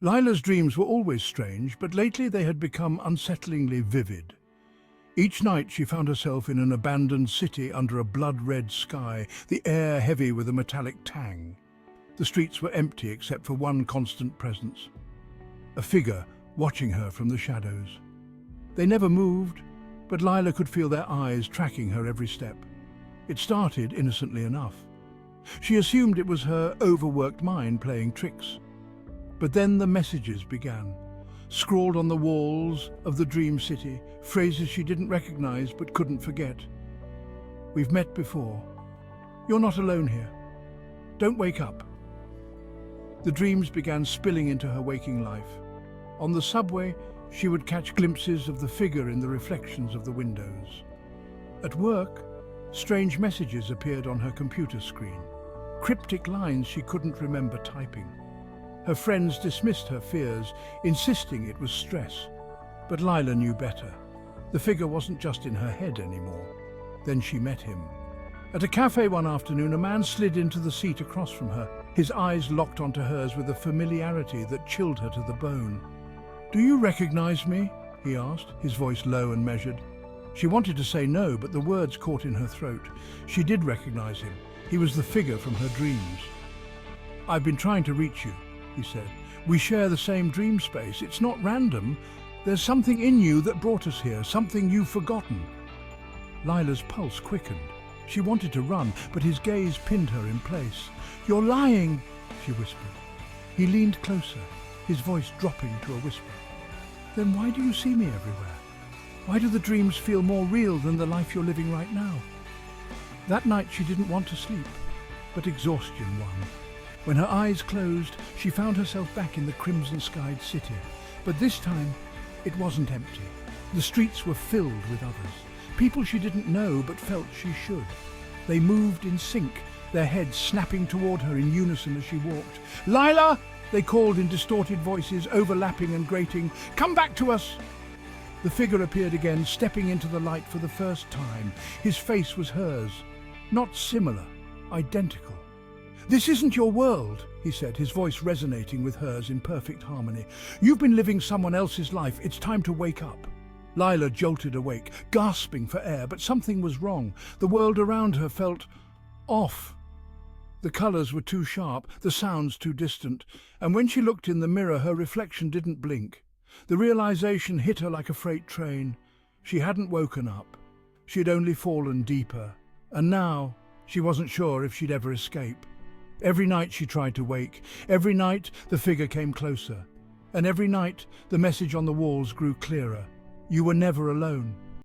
Lila's dreams were always strange, but lately they had become unsettlingly vivid. Each night she found herself in an abandoned city under a blood-red sky, the air heavy with a metallic tang. The streets were empty except for one constant presence, a figure watching her from the shadows. They never moved, but Lila could feel their eyes tracking her every step. It started innocently enough. She assumed it was her overworked mind playing tricks. But then the messages began, scrawled on the walls of the dream city, phrases she didn't recognize but couldn't forget. "We've met before. You're not alone here. Don't wake up." The dreams began spilling into her waking life. On the subway, she would catch glimpses of the figure in the reflections of the windows. At work, strange messages appeared on her computer screen, cryptic lines she couldn't remember typing. Her friends dismissed her fears, insisting it was stress. But Lila knew better. The figure wasn't just in her head anymore. Then she met him. At a cafe one afternoon, a man slid into the seat across from her, his eyes locked onto hers with a familiarity that chilled her to the bone. "Do you recognize me?" he asked, his voice low and measured. She wanted to say no, but the words caught in her throat. She did recognize him. He was the figure from her dreams. "I've been trying to reach you," he said. "We share the same dream space. It's not random. There's something in you that brought us here, something you've forgotten." Lila's pulse quickened. She wanted to run, but his gaze pinned her in place. "You're lying," she whispered. He leaned closer, his voice dropping to a whisper. "Then why do you see me everywhere? Why do the dreams feel more real than the life you're living right now?" That night she didn't want to sleep, but exhaustion won. When her eyes closed, she found herself back in the crimson-skied city. But this time, it wasn't empty. The streets were filled with others, people she didn't know but felt she should. They moved in sync, their heads snapping toward her in unison as she walked. "Lila!" they called in distorted voices, overlapping and grating. "Come back to us!" The figure appeared again, stepping into the light for the first time. His face was hers, not similar, identical. "This isn't your world," he said, his voice resonating with hers in perfect harmony. "You've been living someone else's life. It's time to wake up." Lila jolted awake, gasping for air, but something was wrong. The world around her felt off. The colours were too sharp, the sounds too distant, and when she looked in the mirror, her reflection didn't blink. The realization hit her like a freight train. She hadn't woken up. She had only fallen deeper, and now she wasn't sure if she'd ever escape. Every night she tried to wake. Every night the figure came closer. And every night the message on the walls grew clearer. You were never alone.